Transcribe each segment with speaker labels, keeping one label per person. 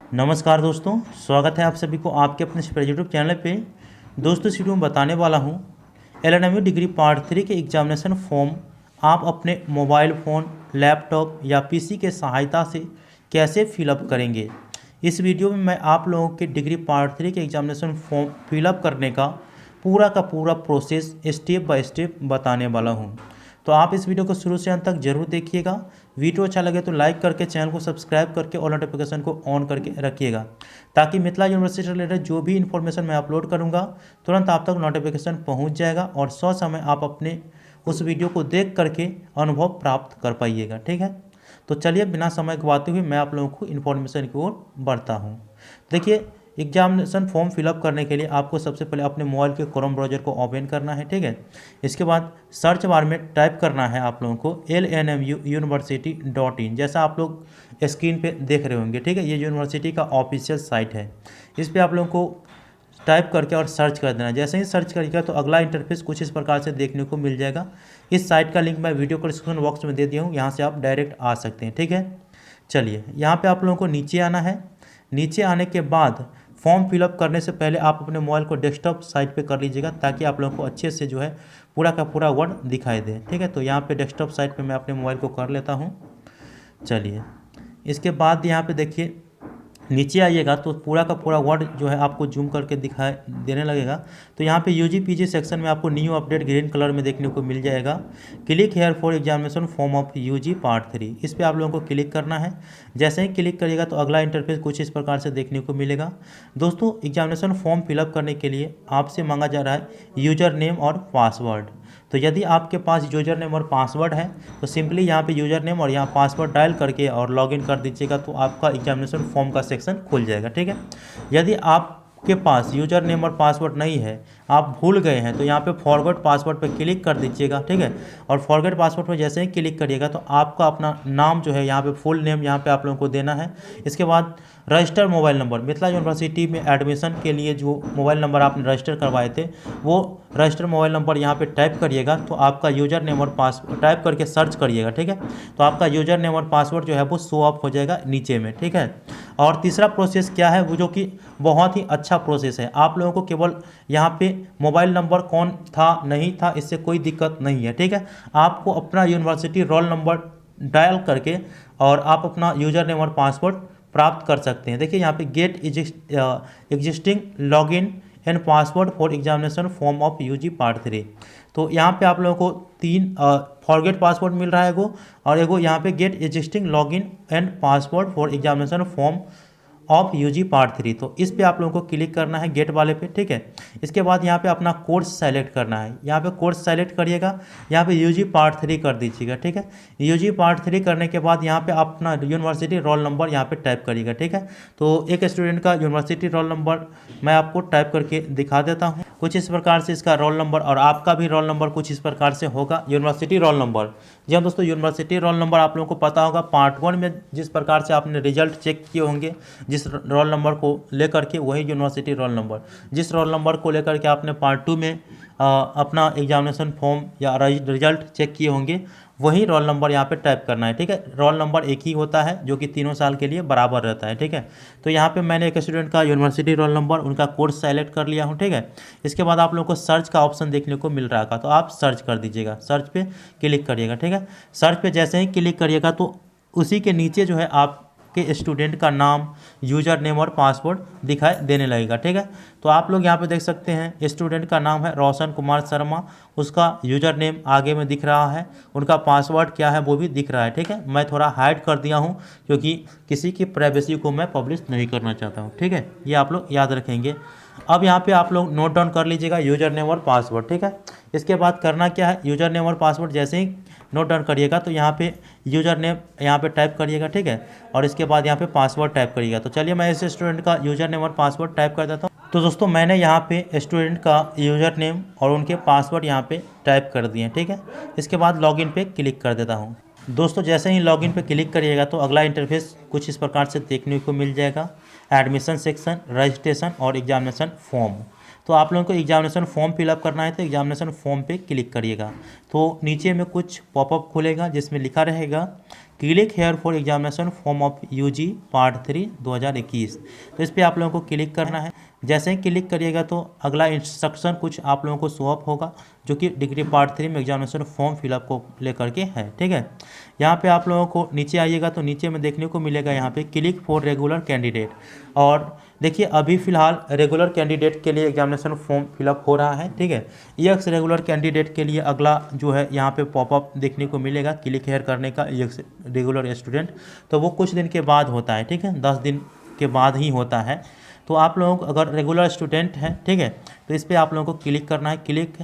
Speaker 1: नमस्कार दोस्तों, स्वागत है आप सभी को आपके अपने यूट्यूब चैनल पे। दोस्तों, इस वीडियो में बताने वाला हूँ एलएनएमयू डिग्री पार्ट 3 के एग्जामिनेशन फॉर्म आप अपने मोबाइल फ़ोन, लैपटॉप या पीसी के सहायता से कैसे फिलअप करेंगे। इस वीडियो में मैं आप लोगों के डिग्री पार्ट 3 के एग्जामिनेशन फॉर्म फिलअप करने का पूरा प्रोसेस स्टेप बाय स्टेप बताने वाला हूँ। तो आप इस वीडियो को शुरू से अंत तक जरूर देखिएगा। वीडियो अच्छा लगे तो लाइक करके चैनल को सब्सक्राइब करके ऑल नोटिफिकेशन को ऑन करके रखिएगा, ताकि मिथिला यूनिवर्सिटी से रिलेटेड जो भी इन्फॉर्मेशन मैं अपलोड करूंगा तुरंत आप तक नोटिफिकेशन पहुंच जाएगा और समय आप अपने उस वीडियो को देख करके अनुभव प्राप्त कर पाइएगा। ठीक है, तो चलिए बिना समय गवाते हुए मैं आप लोगों को इन्फॉर्मेशन की ओर बढ़ता हूँ। देखिए, एग्जामिनेशन फॉर्म फिलअप करने के लिए आपको सबसे पहले अपने मोबाइल के क्रोम ब्राउज़र को ओपन करना है। ठीक है, इसके बाद सर्च बार में टाइप करना है आप लोगों को LNMU-University.in, जैसा आप लोग स्क्रीन पे देख रहे होंगे। ठीक है, ये यूनिवर्सिटी का ऑफिशियल साइट है। इस पर आप लोगों को टाइप करके और सर्च कर देना। जैसे ही सर्च करिएगा तो अगला इंटरफेस कुछ इस प्रकार से देखने को मिल जाएगा। इस साइट का लिंक मैं वीडियो को डिस्क्रिप्शन बॉक्स में दे दिया हूँ, यहाँ से आप डायरेक्ट आ सकते हैं। ठीक है, चलिए यहाँ पे आप लोगों को नीचे आना है। नीचे आने के बाद फॉर्म फिलअप करने से पहले आप अपने मोबाइल को डेस्कटॉप साइट पे कर लीजिएगा, ताकि आप लोगों को अच्छे से जो है पूरा का पूरा वर्ड दिखाई दे। ठीक है, तो यहाँ पे डेस्कटॉप साइट पे मैं अपने मोबाइल को कर लेता हूँ। चलिए, इसके बाद यहाँ पे देखिए नीचे आइएगा तो पूरा का पूरा वर्ड जो है आपको जूम करके दिखाई देने लगेगा। तो यहाँ पे यूजी पीजी सेक्शन में आपको न्यू अपडेट ग्रीन कलर में देखने को मिल जाएगा। Click here for examination form of UG part 3, इस पर आप लोगों को क्लिक करना है। जैसे ही क्लिक करिएगा तो अगला इंटरफेस कुछ इस प्रकार से देखने को मिलेगा। दोस्तों, एग्जामिनेशन फॉर्म फिलअप करने के लिए आपसे मांगा जा रहा है यूजर नेम और पासवर्ड। तो यदि आपके पास यूजर नेम और पासवर्ड है तो सिंपली यहाँ पे यूजर नेम और यहाँ पासवर्ड डायल करके और लॉगिन कर दीजिएगा, तो आपका एग्जामिनेशन फॉर्म का सेक्शन खुल जाएगा। ठीक है, यदि आपके पास यूजर नेम और पासवर्ड नहीं है, आप भूल गए हैं, तो यहाँ पे फॉरगेट पासवर्ड पे क्लिक कर दीजिएगा। ठीक है, और फॉरगेट पासवर्ड पे जैसे ही क्लिक करिएगा तो आपका अपना नाम जो है यहाँ पे फुल नेम यहाँ पे आप लोगों को देना है। इसके बाद registered mobile number, Mithila university में एडमिशन के लिए जो मोबाइल नंबर आपने रजिस्टर करवाए थे वो रजिस्टर्ड मोबाइल नंबर यहाँ पे टाइप करिएगा। तो आपका यूजर नेम और पासवर्ड टाइप करके सर्च करिएगा। ठीक है, तो आपका यूजर नेम और पासवर्ड जो है वो शो अप हो जाएगा नीचे में। ठीक है, और तीसरा प्रोसेस क्या है, वो जो कि बहुत ही अच्छा प्रोसेस है। आप लोगों को केवल यहाँ पे मोबाइल नंबर कौन था नहीं था इससे कोई दिक्कत नहीं है। ठीक है, आपको अपना यूनिवर्सिटी रोल नंबर डायल करके और आप अपना यूजर नेम और पासवर्ड प्राप्त कर सकते हैं। देखिए यहाँ पे get existing login and password for examination form of UG part 3। तो यहाँ पे आप लोगों को तीन फॉरगेट पासवर्ड मिल रहा है एगो, और एगो यहाँ पे get existing login and password for examination form of UG part 3। तो इस पे आप लोगों को क्लिक करना है गेट वाले पे। ठीक है, इसके बाद यहाँ पे अपना कोर्स सेलेक्ट करना है। यहाँ पे कोर्स सेलेक्ट करिएगा, यहाँ पे यूजी पार्ट 3 कर दीजिएगा। ठीक है, यूजी पार्ट 3 करने के बाद यहाँ पे अपना यूनिवर्सिटी रोल नंबर यहाँ पे टाइप करिएगा। ठीक है, तो एक स्टूडेंट का यूनिवर्सिटी रोल नंबर मैं आपको टाइप करके दिखा देता हूँ। कुछ इस प्रकार से इसका रोल नंबर, और आपका भी रोल नंबर कुछ इस प्रकार से होगा, यूनिवर्सिटी रोल नंबर। जी हाँ दोस्तों, यूनिवर्सिटी रोल नंबर आप लोगों को पता होगा पार्ट 1 में जिस प्रकार से आपने रिजल्ट चेक किए होंगे, जिस रोल नंबर को लेकर के, वही यूनिवर्सिटी रोल नंबर। जिस रोल नंबर को लेकर के आपने पार्ट 2 में अपना एग्जामिनेशन फॉर्म या रिजल्ट चेक किए होंगे, वही रोल नंबर यहाँ पे टाइप करना है। ठीक है, रोल नंबर एक ही होता है जो कि तीनों साल के लिए बराबर रहता है। ठीक है, तो यहाँ पे मैंने एक स्टूडेंट का यूनिवर्सिटी रोल नंबर, उनका कोर्स सेलेक्ट कर लिया हूँ। ठीक है, इसके बाद आप लोगों को सर्च का ऑप्शन देखने को मिल रहा है, तो आप सर्च कर दीजिएगा, सर्च पे क्लिक करिएगा। ठीक है, सर्च पे जैसे ही क्लिक करिएगा तो उसी के नीचे जो है आप के स्टूडेंट का नाम, यूजर नेम और पासवर्ड दिखाई देने लगेगा। ठीक है, तो आप लोग यहाँ पे देख सकते हैं स्टूडेंट का नाम है रोशन कुमार शर्मा, उसका यूजर नेम आगे में दिख रहा है, उनका पासवर्ड क्या है वो भी दिख रहा है। ठीक है, मैं थोड़ा हाइड कर दिया हूँ क्योंकि किसी की प्राइवेसी को मैं पब्लिश नहीं करना चाहता हूँ। ठीक है, ये आप लोग याद रखेंगे। अब यहाँ पे आप लोग नोट डाउन कर लीजिएगा यूजर नेम और पासवर्ड। ठीक है, इसके बाद करना क्या है, यूजर नेम और पासवर्ड जैसे ही नोट डाउन करिएगा तो यहाँ पे यूजर नेम यहाँ पे टाइप करिएगा। ठीक है, और इसके बाद यहाँ पे पासवर्ड टाइप करिएगा। तो चलिए मैं इस स्टूडेंट का यूजर नेम और पासवर्ड टाइप कर देता हूँ। तो दोस्तों, मैंने यहाँ पे स्टूडेंट का यूजर नेम और उनके पासवर्ड यहाँ पे टाइप कर दिए। ठीक है, इसके बाद लॉगिन पे क्लिक कर देता हूँ। दोस्तों, जैसे ही लॉगिन पे क्लिक करिएगा तो अगला इंटरफेस कुछ इस प्रकार से देखने को मिल जाएगा। एडमिशन सेक्शन, रजिस्ट्रेशन और एग्जामिनेशन फॉर्म। तो आप लोगों को एग्जामिनेशन फॉर्म फिलअप करना है तो एग्जामिनेशन फॉर्म पे क्लिक करिएगा। तो नीचे में कुछ पॉपअप खुलेगा जिसमें लिखा रहेगा click here for examination form of UG part 3 2021। तो इस पर आप लोगों को क्लिक करना है। जैसे ही क्लिक करिएगा तो अगला इंस्ट्रक्शन कुछ आप लोगों को शो अप होगा, जो कि डिग्री पार्ट 3 में एग्जामिनेशन फॉर्म फिलअप को लेकर के है। ठीक है, यहाँ पे आप लोगों को नीचे आइएगा तो नीचे में देखने को मिलेगा यहाँ पे क्लिक फॉर रेगुलर कैंडिडेट। और देखिए अभी फ़िलहाल रेगुलर कैंडिडेट के लिए एग्जामिनेशन फॉर्म फिलअप हो रहा है। ठीक है, EX रेगुलर कैंडिडेट के लिए अगला जो है यहाँ पे पॉपअप देखने को मिलेगा क्लिक हेयर करने का, EX रेगुलर स्टूडेंट। तो वो कुछ दिन के बाद होता है। ठीक है, 10 दिन के बाद ही होता है। तो आप लोग अगर रेगुलर स्टूडेंट हैं, ठीक है, तो इस पर आप लोगों को क्लिक करना है, क्लिक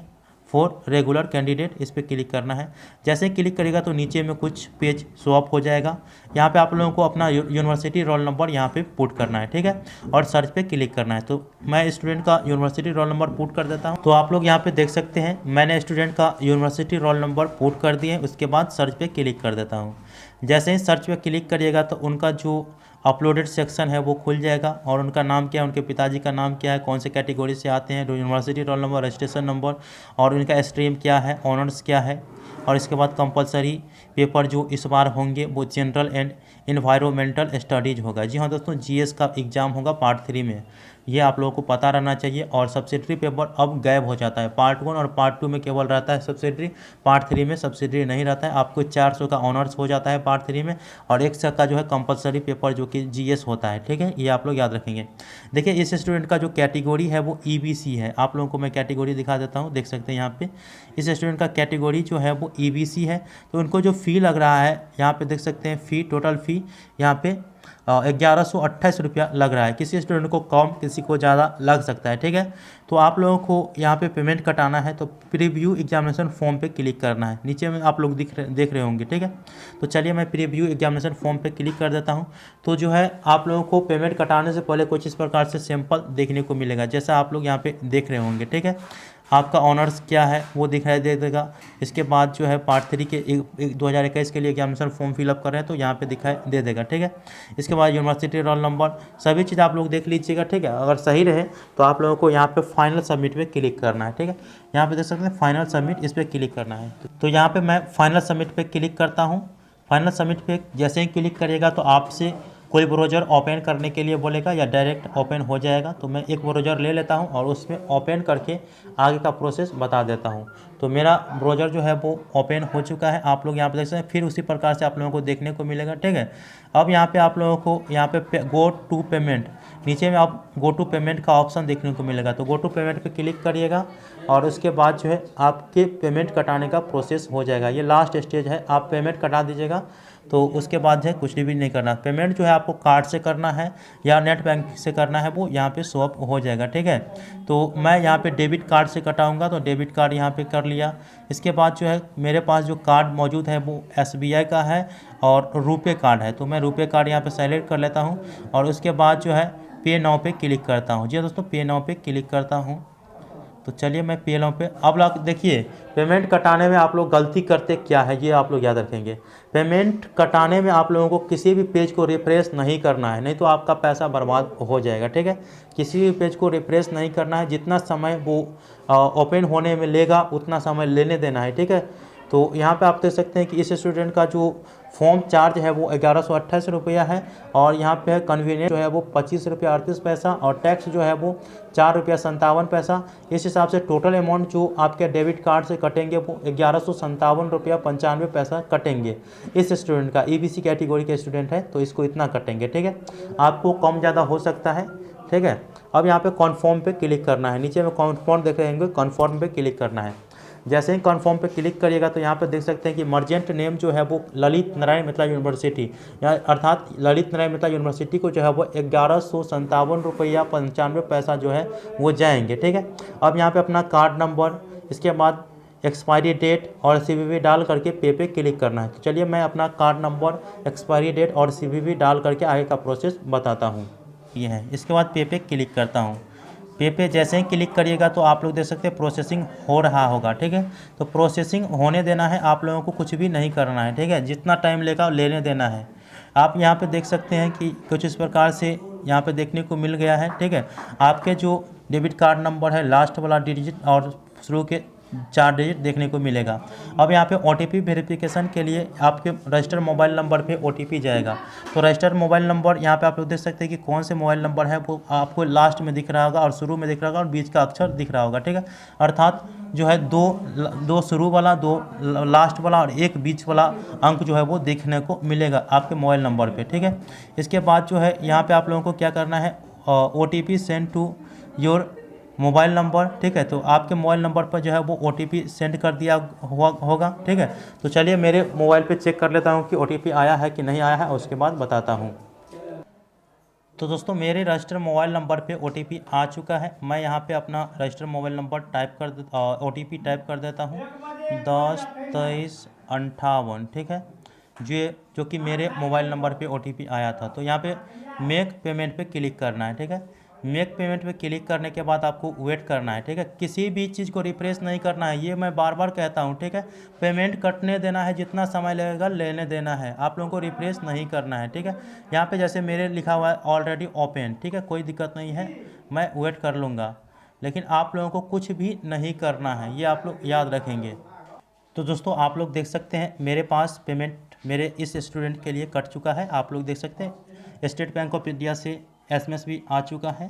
Speaker 1: फॉर रेगुलर कैंडिडेट, इस पर क्लिक करना है। जैसे ही क्लिक करेगा तो नीचे में कुछ पेज शो अप हो जाएगा। यहाँ पे आप लोगों को अपना यूनिवर्सिटी रोल नंबर यहाँ पे पुट करना है। ठीक है, और सर्च पे क्लिक करना है। तो मैं स्टूडेंट का यूनिवर्सिटी रोल नंबर पुट कर देता हूँ। तो आप लोग यहाँ पे देख सकते हैं मैंने स्टूडेंट का यूनिवर्सिटी रोल नंबर पुट कर दिए। उसके बाद सर्च पे क्लिक कर देता हूँ। जैसे ही सर्च पे क्लिक करिएगा तो उनका जो अपलोडेड सेक्शन है वो खुल जाएगा, और उनका नाम क्या है, उनके पिताजी का नाम क्या है, कौन से कैटेगरी से आते हैं, university roll number, registration number, और उनका स्ट्रीम क्या है, ऑनर्स क्या है। और इसके बाद कंपलसरी पेपर जो इस बार होंगे वो जनरल एंड इन्वायरमेंटल स्टडीज़ होगा। जी हाँ दोस्तों, GS का एग्ज़ाम होगा पार्ट 3 में, ये आप लोगों को पता रहना चाहिए। और सब्सिडरी पेपर अब गायब हो जाता है। पार्ट 1 और पार्ट 2 में केवल रहता है सब्सिडरी, पार्ट 3 में सब्सिडरी नहीं रहता है। आपको 400 का ऑनर्स हो जाता है पार्ट 3 में, और 100 का जो है कंपलसरी पेपर जो कि GS होता है। ठीक है, ये आप लोग याद रखेंगे। देखिए इस स्टूडेंट का जो कैटेगरी है वो EBC है। आप लोगों को मैं कैटेगरी दिखा देता हूँ, देख सकते हैं यहाँ पे इस स्टूडेंट का कैटेगरी जो है वो EBC है। तो उनको जो फ़ी लग रहा है यहाँ पे देख सकते हैं, फ़ी टोटल फ़ी यहाँ पे 1128 रुपया लग रहा है। किसी स्टूडेंट को कम, किसी को ज़्यादा लग सकता है। ठीक है, तो आप लोगों को यहाँ पे पेमेंट कटाना है तो प्रीव्यू एग्जामिनेशन फॉर्म पे क्लिक करना है। नीचे में आप लोग देख रहे होंगे। ठीक है, तो चलिए मैं प्रीव्यू एग्जामिनेशन फॉर्म पे क्लिक कर देता हूँ। तो जो है आप लोगों को पेमेंट कटाने से पहले कुछ इस प्रकार से सैंपल देखने को मिलेगा, जैसा आप लोग यहाँ पे देख रहे होंगे। ठीक है, आपका ऑनर्स क्या है वो दिखाई दे देगा। इसके बाद जो है पार्ट 3 के 2021 के लिए एग्जामिनेशन फॉर्म फिलअप कर रहे हैं तो यहाँ पे दिखाई दे देगा। ठीक है, इसके बाद यूनिवर्सिटी रोल नंबर, सभी चीज़ आप लोग देख लीजिएगा। ठीक है, अगर सही रहे तो आप लोगों को यहाँ पे फाइनल सबमिट पे क्लिक करना है। ठीक है, यहाँ पे देख सकते हैं फाइनल सबमिट, इस पर क्लिक करना है। तो यहाँ पर मैं फाइनल सबमिट पर क्लिक करता हूँ। फाइनल सबमिट पे जैसे ही क्लिक करिएगा तो आपसे कोई ब्राउज़र ओपन करने के लिए बोलेगा या डायरेक्ट ओपन हो जाएगा। तो मैं एक ब्राउज़र ले लेता हूं और उसमें ओपन करके आगे का प्रोसेस बता देता हूं। तो मेरा ब्राउज़र जो है वो ओपन हो चुका है। आप लोग यहाँ पे देख सकते हैं, फिर उसी प्रकार से आप लोगों को देखने को मिलेगा। ठीक है, अब यहाँ पे आप लोगों को यहाँ पे गो टू पेमेंट, नीचे में आप गो टू पेमेंट का ऑप्शन देखने को मिलेगा। तो गो टू पेमेंट पे क्लिक करिएगा और उसके बाद जो है आपके पेमेंट कटाने का प्रोसेस हो जाएगा। ये लास्ट स्टेज है, आप पेमेंट कटा दीजिएगा। तो उसके बाद जो है कुछ भी नहीं करना। पेमेंट जो है आपको कार्ड से करना है या नेट बैंक से करना है, वो यहाँ पे शो अप हो जाएगा। ठीक है, तो मैं यहाँ पे डेबिट कार्ड से कटाऊँगा, तो डेबिट कार्ड यहाँ पे कर लिया। इसके बाद जो है मेरे पास जो कार्ड मौजूद है वो SBI का है और रुपे कार्ड है। तो मैं रुपे कार्ड यहाँ पे सेलेक्ट कर लेता हूँ और उसके बाद जो है पे नाउ पे क्लिक करता हूँ। जी दोस्तों, पे नाउ पे क्लिक करता हूँ। तो चलिए मैं पे नाउ पे, अब लोग देखिए पेमेंट कटाने में आप लोग गलती करते क्या है ये आप लोग याद रखेंगे। पेमेंट कटाने में आप लोगों को किसी भी पेज को रिफ्रेश नहीं करना है, नहीं तो आपका पैसा बर्बाद हो जाएगा। ठीक है, किसी भी पेज को रिफ्रेश नहीं करना है। जितना समय वो ओपन होने में लेगा उतना समय लेने देना है। ठीक है, तो यहाँ पे आप देख सकते हैं कि इस स्टूडेंट का जो फॉर्म चार्ज है वो 1128 रुपया है, और यहाँ पे कन्वीनियंस जो है वो 25 रुपया 38 पैसा, और टैक्स जो है वो 4 रुपया 57 पैसा। इस हिसाब से टोटल अमाउंट जो आपके डेबिट कार्ड से कटेंगे वो 1157 रुपया 95 पैसा कटेंगे। इस स्टूडेंट का EBC कैटेगरी के स्टूडेंट है तो इसको इतना कटेंगे। ठीक है, आपको कम ज़्यादा हो सकता है। ठीक है, अब यहाँ पे कन्फर्म पे क्लिक करना है। नीचे में कन्फर्म देख रहे होंगे, कन्फर्म पे क्लिक करना है। जैसे ही कन्फर्म पे क्लिक करिएगा तो यहाँ पे देख सकते हैं कि मर्जेंट नेम जो है वो ललित नारायण मिथिला यूनिवर्सिटी, या अर्थात ललित नारायण मिथिला यूनिवर्सिटी को जो है वो 1157 रुपया 95 पैसा जो है वो जाएंगे। ठीक है, अब यहाँ पे अपना कार्ड नंबर, इसके बाद एक्सपायरी डेट और CVV डाल करके पे क्लिक करना है। तो चलिए मैं अपना कार्ड नंबर, एक्सपायरी डेट और CVV डाल करके आगे का प्रोसेस बताता हूँ। ये है, इसके बाद पे क्लिक करता हूँ। पे जैसे ही क्लिक करिएगा तो आप लोग देख सकते हैं प्रोसेसिंग हो रहा होगा। ठीक है, तो प्रोसेसिंग होने देना है, आप लोगों को कुछ भी नहीं करना है। ठीक है, जितना टाइम लेगा लेने देना है। आप यहाँ पे देख सकते हैं कि कुछ इस प्रकार से यहाँ पे देखने को मिल गया है। ठीक है, आपके जो डेबिट कार्ड नंबर है लास्ट वाला डिजिट और शुरू के 4 डिजिट देखने को मिलेगा। अब यहाँ पे OTP वेरिफिकेशन के लिए आपके रजिस्टर्ड मोबाइल नंबर पे OTP जाएगा। तो रजिस्टर्ड मोबाइल नंबर यहाँ पे आप लोग देख सकते हैं कि कौन से मोबाइल नंबर है वो आपको लास्ट में दिख रहा होगा और शुरू में दिख रहा होगा और बीच का अक्षर दिख रहा होगा, ठीक है। अर्थात जो है दो शुरू वाला, 2 लास्ट वाला और 1 बीच वाला अंक जो है वो देखने को मिलेगा आपके मोबाइल नंबर पे, ठीक है। इसके बाद जो है यहाँ पे आप लोगों को क्या करना है, OTP send to your mobile number, ठीक है। तो आपके मोबाइल नंबर पर जो है वो OTP सेंड कर दिया होगा, ठीक है। तो चलिए मेरे मोबाइल पे चेक कर लेता हूँ कि OTP आया है कि नहीं आया है, उसके बाद बताता हूँ। तो दोस्तों मेरे रजिस्टर मोबाइल नंबर पे OTP आ चुका है। मैं यहाँ पे अपना register mobile number OTP type कर देता हूँ 10 23 58, ठीक है। जो कि मेरे मोबाइल नंबर पे OTP आया था। तो यहाँ पे मेक पेमेंट पे क्लिक करना है, ठीक है। मेक पेमेंट पे क्लिक करने के बाद आपको वेट करना है, ठीक है। किसी भी चीज़ को रिफ्रेश नहीं करना है, ये मैं बार बार कहता हूँ, ठीक है। पेमेंट कटने देना है, जितना समय लगेगा लेने देना है, आप लोगों को रिफ्रेश नहीं करना है, ठीक है। यहाँ पे जैसे मेरे लिखा हुआ है ऑलरेडी ओपन, ठीक है, कोई दिक्कत नहीं है, मैं वेट कर लूँगा। लेकिन आप लोगों को कुछ भी नहीं करना है, ये आप लोग याद रखेंगे। तो दोस्तों आप लोग देख सकते हैं मेरे पास पेमेंट मेरे इस स्टूडेंट के लिए कट चुका है। आप लोग देख सकते हैं स्टेट बैंक ऑफ इंडिया से SMS भी आ चुका है,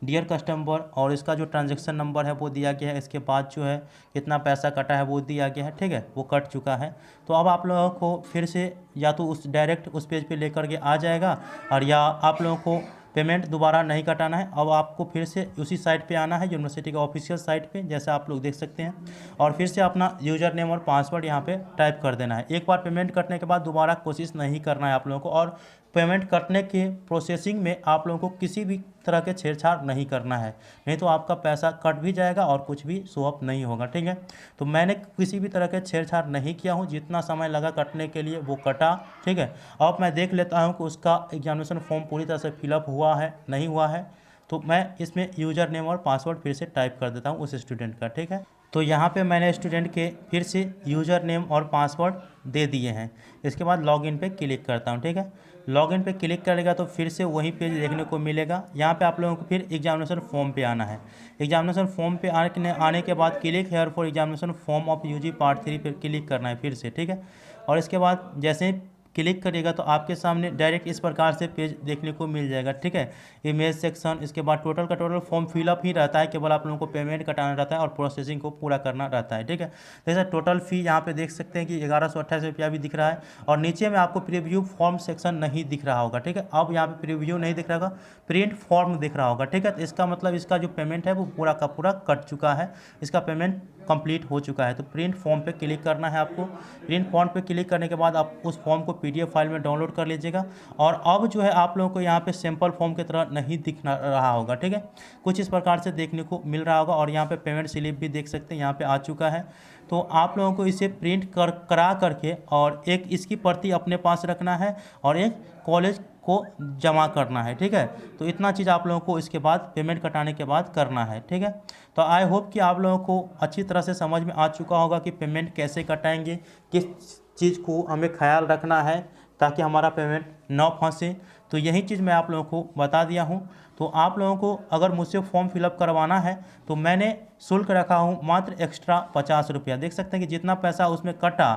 Speaker 1: डियर कस्टमर, और इसका जो ट्रांजैक्शन नंबर है वो दिया गया है। इसके बाद जो है कितना पैसा कटा है वो दिया गया है, ठीक है, वो कट चुका है। तो अब आप लोगों को फिर से या तो डायरेक्ट उस पेज पे लेकर के आ जाएगा, और या आप लोगों को पेमेंट दोबारा नहीं कटाना है। अब आपको फिर से उसी साइट पे आना है, यूनिवर्सिटी का ऑफिशियल साइट पे, जैसा आप लोग देख सकते हैं, और फिर से अपना यूज़र नेम और पासवर्ड यहाँ पे टाइप कर देना है। एक बार पेमेंट कटने के बाद दोबारा कोशिश नहीं करना है आप लोगों को, और पेमेंट कटने के प्रोसेसिंग में आप लोगों को किसी भी तरह के छेड़छाड़ नहीं करना है, नहीं तो आपका पैसा कट भी जाएगा और कुछ भी शो अप नहीं होगा, ठीक है। तो मैंने किसी भी तरह के छेड़छाड़ नहीं किया हूँ, जितना समय लगा कटने के लिए वो कटा, ठीक है। अब मैं देख लेता हूँ कि उसका एग्जामिनेशन फॉर्म पूरी तरह से फिलअप हुआ है नहीं हुआ है। तो मैं इसमें यूज़र नेम और पासवर्ड फिर से टाइप कर देता हूँ उस स्टूडेंट का, ठीक है। तो यहाँ पे मैंने स्टूडेंट के फिर से यूज़र नेम और पासवर्ड दे दिए हैं। इसके बाद लॉगिन पे क्लिक करता हूँ, ठीक है। लॉगिन पे क्लिक करेगा तो फिर से वही पेज देखने को मिलेगा। यहाँ पे आप लोगों को फिर एग्जामिनेशन फॉर्म पे आना है। एग्जामिनेशन फॉर्म पे आने के बाद click here for examination form of UG part 3 पे क्लिक करना है फिर से, ठीक है। और इसके बाद जैसे ही क्लिक करिएगा तो आपके सामने डायरेक्ट इस प्रकार से पेज देखने को मिल जाएगा, ठीक है। इमेज सेक्शन, इसके बाद टोटल का टोटल फॉर्म फिलअप ही रहता है, केवल आप लोगों को पेमेंट कटाना रहता है और प्रोसेसिंग को पूरा करना रहता है, ठीक है। जैसे टोटल फ़ी यहाँ पे देख सकते हैं कि 1128 रुपया भी दिख रहा है, और नीचे में आपको प्रीव्यू फॉर्म सेक्शन नहीं दिख रहा होगा, ठीक है। अब यहाँ पे प्रीव्यू नहीं दिख रहा होगा, प्रिंट फॉर्म दिख रहा होगा, ठीक है। तो इसका मतलब इसका जो पेमेंट है वो पूरा का पूरा कट चुका है, इसका पेमेंट कंप्लीट हो चुका है। तो प्रिंट फॉर्म पे क्लिक करना है आपको। प्रिंट फॉर्म पे क्लिक करने के बाद आप उस फॉर्म को PDF फाइल में डाउनलोड कर लीजिएगा। और अब जो है आप लोगों को यहाँ पे सिंपल फॉर्म की तरह नहीं दिख रहा होगा, ठीक है, कुछ इस प्रकार से देखने को मिल रहा होगा। और यहाँ पे पेमेंट स्लिप भी देख सकते हैं, यहाँ पे आ चुका है। तो आप लोगों को इसे प्रिंट करा करके और एक इसकी प्रति अपने पास रखना है और एक कॉलेज को जमा करना है, ठीक है। तो इतना चीज़ आप लोगों को इसके बाद पेमेंट कटाने के बाद करना है, ठीक है। तो आई होप कि आप लोगों को अच्छी तरह से समझ में आ चुका होगा कि पेमेंट कैसे कटाएंगे, किस चीज़ को हमें ख्याल रखना है ताकि हमारा पेमेंट ना फंसे। तो यही चीज़ मैं आप लोगों को बता दिया हूँ। तो आप लोगों को अगर मुझसे फॉर्म फिलअप करवाना है तो मैंने शुल्क रखा हूँ मात्र एक्स्ट्रा 50 रुपया। देख सकते हैं कि जितना पैसा उसमें कटा,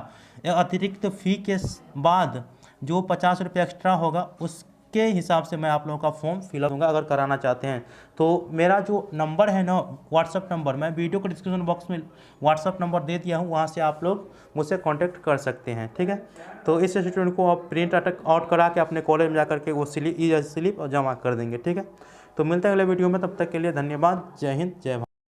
Speaker 1: अतिरिक्त फ़ी के बाद जो 50 रुपया एक्स्ट्रा होगा उसके हिसाब से मैं आप लोगों का फॉर्म फिलअप दूंगा अगर कराना चाहते हैं। तो मेरा जो नंबर है ना, व्हाट्सअप नंबर, मैं वीडियो के डिस्क्रिप्शन बॉक्स में व्हाट्सअप नंबर दे दिया हूँ, वहाँ से आप लोग मुझसे कांटेक्ट कर सकते हैं, ठीक है। तो इस स्टूडेंट को आप प्रिंट आउट करा के अपने कॉलेज में जा करके वो स्लिप जमा कर देंगे, ठीक है। तो मिलते हैं अगले वीडियो में, तब तक के लिए धन्यवाद। जय हिंद, जय भारत।